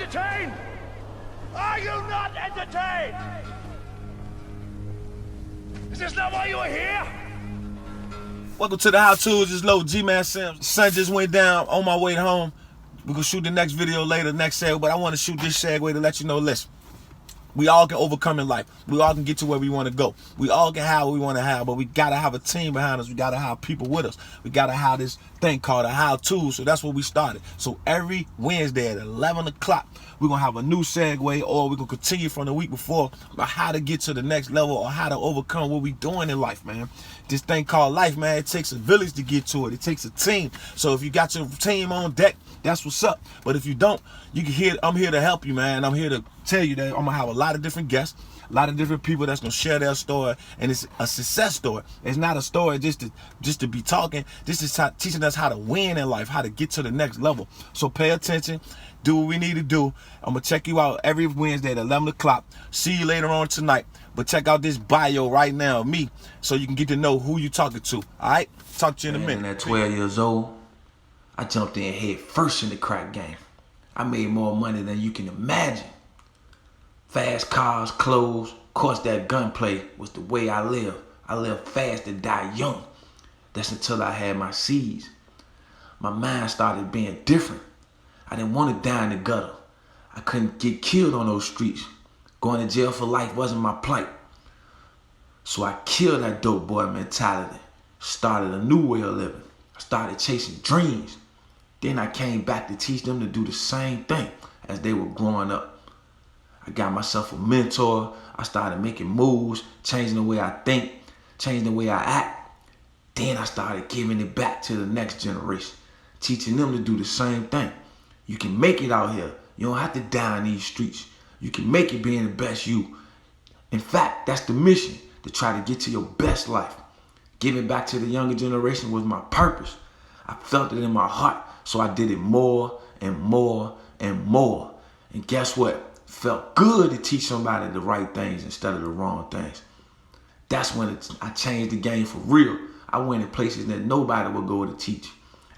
entertained? Are you not entertained? Is this not why you are here? Welcome to the How To's. It's Low G-Man Sims. Sun just went down on my way home. We're going to shoot the next video later, next segue, but I want to shoot this segue to let you know, listen. We all can overcome in life. We all can get to where we want to go. We all can have what we want to have, but we got to have a team behind us. We got to have people with us. We got to have this thing called a how-to. So that's what we started. So every Wednesday at 11 o'clock, we're going to have a new segue, or we're going to continue from the week before about how to get to the next level or how to overcome what we doing in life, man. This thing called life, man, it takes a village to get to it. It takes a team. So if you got your team on deck, that's what's up. But if you don't, you can hear, I'm here to help you, man. I'm here to tell you that I'm going to have a lot of different guests, a lot of different people that's going to share their story. And it's a success story. It's not a story just to be talking. This is teaching us how to win in life, how to get to the next level. So pay attention. Do what we need to do. I'm going to check you out every Wednesday at 11 o'clock. See you later on tonight. But check out this bio right now of me so you can get to know who you talking to. All right? Talk to you in a minute. At 12 years old, I jumped in head first in the crack game. I made more money than you can imagine. Fast cars, clothes, of course that gunplay was the way I lived. I lived fast and die young. That's until I had my seeds. My mind started being different. I didn't want to die in the gutter. I couldn't get killed on those streets. Going to jail for life wasn't my plight. So I killed that dope boy mentality. Started a new way of living. I started chasing dreams. Then I came back to teach them to do the same thing as they were growing up. I got myself a mentor. I started making moves, changing the way I think, changing the way I act. Then I started giving it back to the next generation, teaching them to do the same thing. You can make it out here. You don't have to die in these streets. You can make it being the best you. In fact, that's the mission, to try to get to your best life. Giving back to the younger generation was my purpose. I felt it in my heart, so I did it more and more and more. And guess what? It felt good to teach somebody the right things instead of the wrong things. That's when I changed the game for real. I went in places that nobody would go to teach.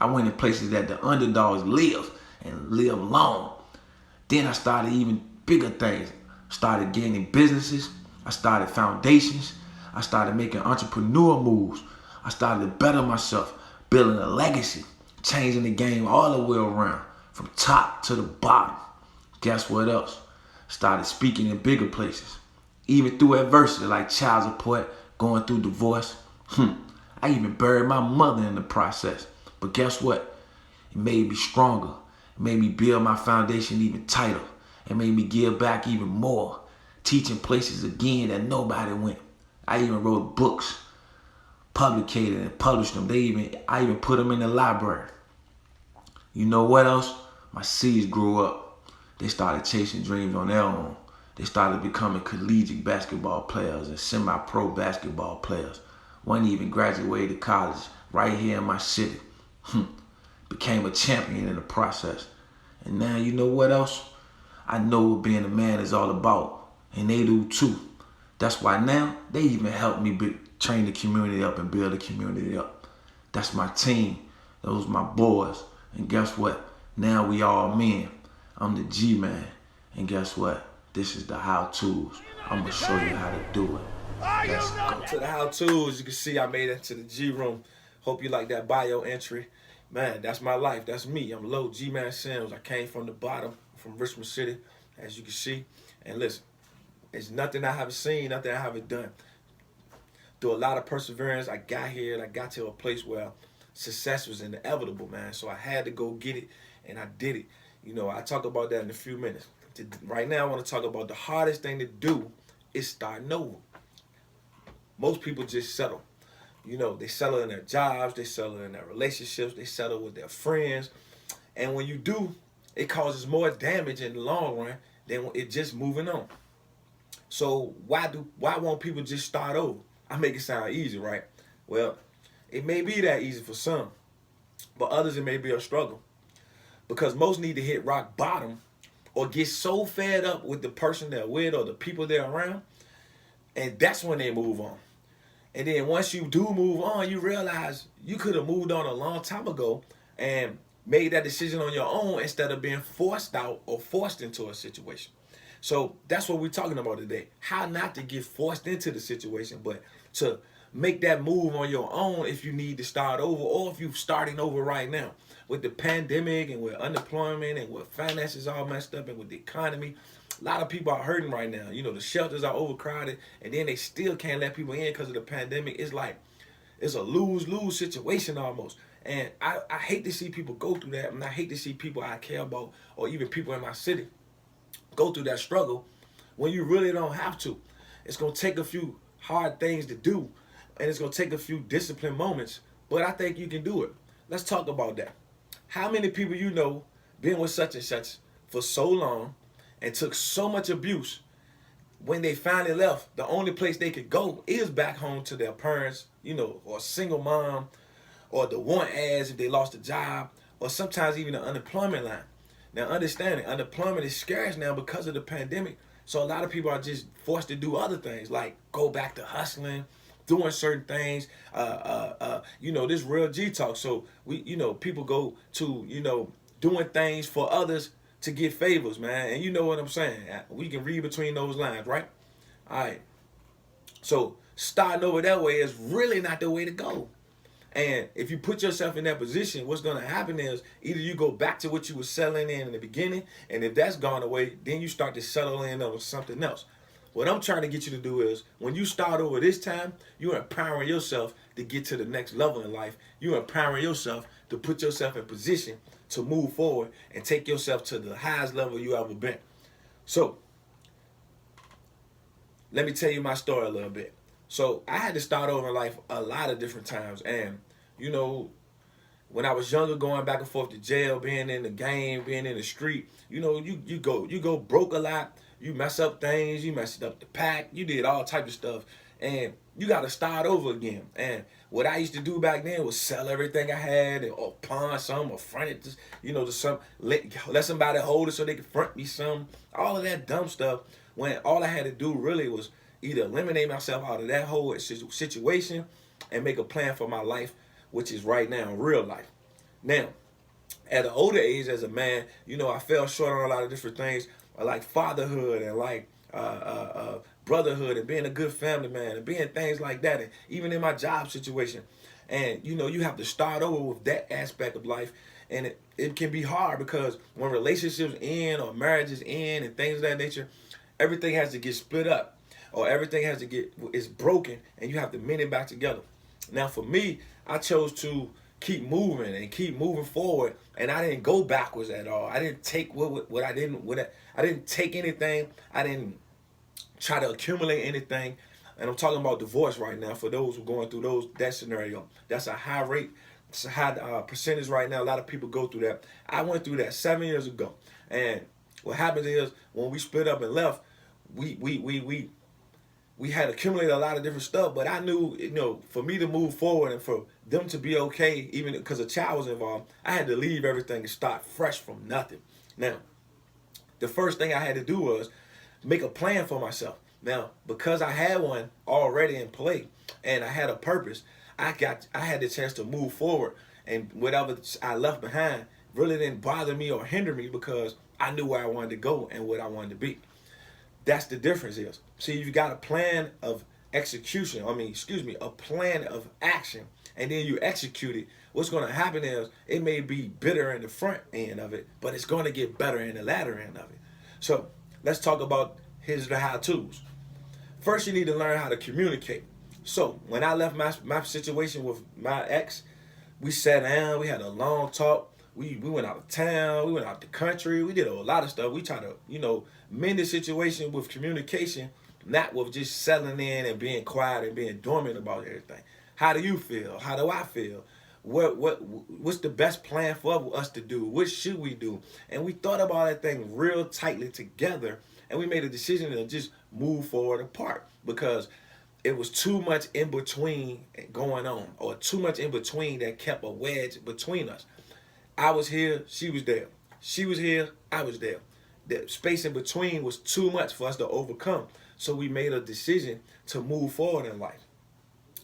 I went in places that the underdogs live and live long. Then I started even bigger things. Started gaining businesses. I started foundations. I started making entrepreneur moves. I started to better myself, building a legacy, changing the game all the way around, from top to the bottom. Guess what else? Started speaking in bigger places, even through adversity like child support, going through divorce. I even buried my mother in the process. But guess what? It made me stronger. It made me build my foundation even tighter. It made me give back even more, teaching places again that nobody went. I even wrote books, published and published them. I even put them in the library. You know what else? My seeds grew up. They started chasing dreams on their own. They started becoming collegiate basketball players and semi-pro basketball players. One even graduated college right here in my city. Became a champion in the process. And now you know what else? I know what being a man is all about, and they do too. That's why now they even help me train the community up and build the community up. That's my team. Those my boys. And guess what? Now we all men. I'm the G-Man. And guess what? This is the how-tos. I'm going to show you how to do it. Let's go to the how-tos. You can see I made it to the G-room. Hope you like that bio entry. Man, that's my life. That's me. I'm Low G-Man Sims. I came from the bottom, from Richmond City, as you can see. And listen, it's nothing I haven't seen, nothing I haven't done. Through a lot of perseverance, I got here and I got to a place where success was inevitable, man. So I had to go get it, and I did it. You know, I'll talk about that in a few minutes. Right now, I want to talk about the hardest thing to do is starting over. Most people just settle. You know, they settle in their jobs, they settle in their relationships, they settle with their friends. And when you do, it causes more damage in the long run than it just moving on. So why won't people just start over? I make it sound easy, right? Well, it may be that easy for some, but others it may be a struggle. Because most need to hit rock bottom or get so fed up with the person they're with or the people they're around, and that's when they move on. And then once you do move on, you realize you could have moved on a long time ago, and made that decision on your own instead of being forced out or forced into a situation. So that's what we're talking about today. How not to get forced into the situation, but to make that move on your own if you need to start over, or if you're starting over right now. With the pandemic and with unemployment and with finances all messed up and with the economy, a lot of people are hurting right now. You know, the shelters are overcrowded, and then they still can't let people in because of the pandemic. It's like, it's a lose-lose situation almost. And I hate to see people go through that, and I hate to see people I care about, or even people in my city, go through that struggle when you really don't have to. It's going to take a few hard things to do, and it's going to take a few disciplined moments, but I think you can do it. Let's talk about that. How many people you know been with such and such for so long and took so much abuse, when they finally left, the only place they could go is back home to their parents, you know, or a single mom, or the one ass if they lost a job, or sometimes even the unemployment line. Now, understanding, unemployment is scarce now because of the pandemic, so a lot of people are just forced to do other things, like go back to hustling, doing certain things. You know, this real G talk. So people go to, doing things for others to get favors, man. And you know what I'm saying. We can read between those lines, right? All right. So starting over that way is really not the way to go. And if you put yourself in that position, what's going to happen is either you go back to what you were settling in the beginning, and if that's gone away, then you start to settle in on something else. What I'm trying to get you to do is, when you start over this time, you're empowering yourself to get to the next level in life. You're empowering yourself to put yourself in position to move forward and take yourself to the highest level you ever been. So, let me tell you my story a little bit. So, I had to start over in life a lot of different times. And, when I was younger, going back and forth to jail, being in the game, being in the street, you go broke a lot. You mess up things, you messed up the pack, you did all type of stuff, and you got to start over again. And what I used to do back then was sell everything I had, or pawn some, or front it, to some, let somebody hold it so they could front me some, all of that dumb stuff, when all I had to do really was either eliminate myself out of that whole situation and make a plan for my life, which is right now, real life. Now, at an older age as a man, I fell short on a lot of different things, like fatherhood and like brotherhood and being a good family man and being things like that, and even in my job situation. And you have to start over with that aspect of life, and it can be hard because when relationships end or marriages end and things of that nature, everything has to get split up, or everything has to it's broken, and you have to mend it back together. Now for me, I chose to keep moving and keep moving forward, and I didn't go backwards at all. I didn't take I didn't take anything. I didn't try to accumulate anything. And I'm talking about divorce right now. For those who are going through that scenario, that's a high rate. It's a high percentage right now. A lot of people go through that. I went through that 7 years ago, and what happens is when we split up and left, we had accumulated a lot of different stuff, but I knew, for me to move forward and for them to be okay, even because a child was involved, I had to leave everything and start fresh from nothing. Now, the first thing I had to do was make a plan for myself. Now, because I had one already in play and I had a purpose, I had the chance to move forward, and whatever I left behind really didn't bother me or hinder me because I knew where I wanted to go and what I wanted to be. That's the difference is. See, you got a plan of execution. A plan of action, and then you execute it. What's going to happen is it may be bitter in the front end of it, but it's going to get better in the latter end of it. So let's talk about here's the how-tos. First, you need to learn how to communicate. So when I left my situation with my ex, we sat down, we had a long talk. We went out of town, we went out the country, we did a lot of stuff. We tried to, mend the situation with communication, not with just settling in and being quiet and being dormant about everything. How do you feel? How do I feel? What's the best plan for us to do? What should we do? And we thought about that thing real tightly together, and we made a decision to just move forward apart because it was too much in between going on, or too much in between that kept a wedge between us. I was here, she was there. She was here, I was there. The space in between was too much for us to overcome. So we made a decision to move forward in life.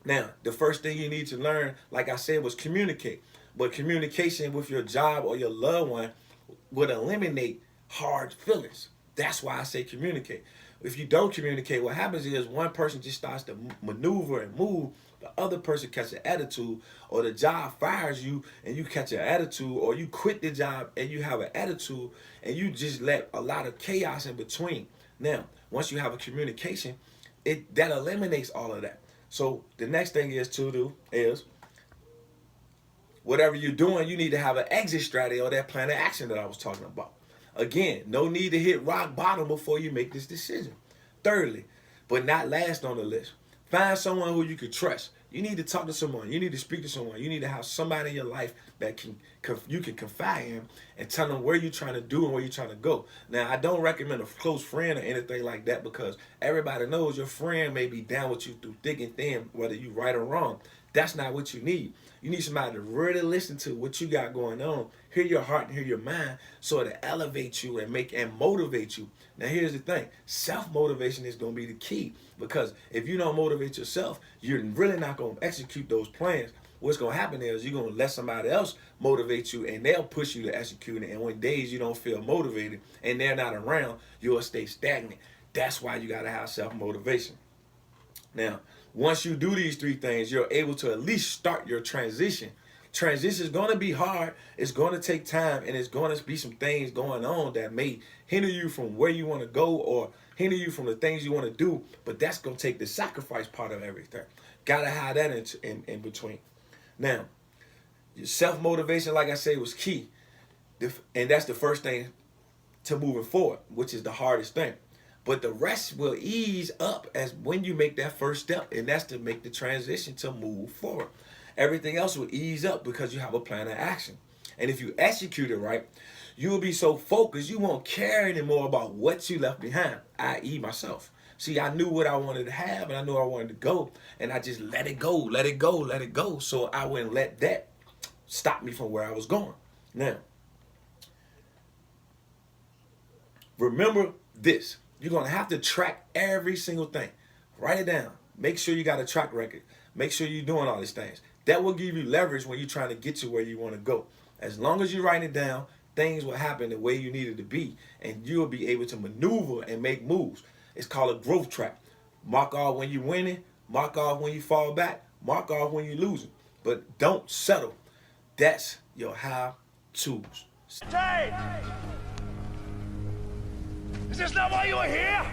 Now, the first thing you need to learn, like I said, was communicate. But communication with your job or your loved one would eliminate hard feelings. That's why I say communicate. If you don't communicate, what happens is one person just starts to maneuver and move, the other person catches an attitude, or the job fires you and you catch an attitude, or you quit the job and you have an attitude, and you just let a lot of chaos in between. Now, once you have a communication, that eliminates all of that. So the next thing is to do is, whatever you're doing, you need to have an exit strategy or that plan of action that I was talking about. Again, no need to hit rock bottom before you make this decision. Thirdly, but not last on the list, find someone who you can trust. You need to talk to someone. You need to speak to someone. You need to have somebody in your life that you can confide in and tell them where you're trying to do and where you're trying to go. Now, I don't recommend a close friend or anything like that, because everybody knows your friend may be down with you through thick and thin, whether you right or wrong. That's not what you need. You need somebody to really listen to what you got going on, hear your heart and hear your mind, so to elevate you and motivate you. Now, here's the thing. Self-motivation is going to be the key, because if you don't motivate yourself, you're really not going to execute those plans. What's going to happen is you're going to let somebody else motivate you, and they'll push you to execute it. And when days you don't feel motivated and they're not around, you'll stay stagnant. That's why you got to have self-motivation. Now, once you do these three things, you're able to at least start your transition. Transition is going to be hard. It's going to take time, and it's going to be some things going on that may hinder you from where you want to go or hinder you from the things you want to do. But that's going to take the sacrifice part of everything. Got to have that in between. Now, your self-motivation, like I say, was key. And that's the first thing to moving forward, which is the hardest thing. But the rest will ease up as when you make that first step, and that's to make the transition to move forward. Everything else will ease up because you have a plan of action. And if you execute it right, you will be so focused, you won't care anymore about what you left behind, i.e. myself. See, I knew what I wanted to have, and I knew I wanted to go, and I just let it go, let it go, let it go, so I wouldn't let that stop me from where I was going. Now, remember this. You're going to have to track every single thing. Write it down. Make sure you got a track record. Make sure you're doing all these things. That will give you leverage when you're trying to get to where you want to go. As long as you write it down, things will happen the way you need it to be, and you'll be able to maneuver and make moves. It's called a growth track. Mark off when you're winning. Mark off when you fall back. Mark off when you're losing. But don't settle. That's your how-tos. Is this not why you were here?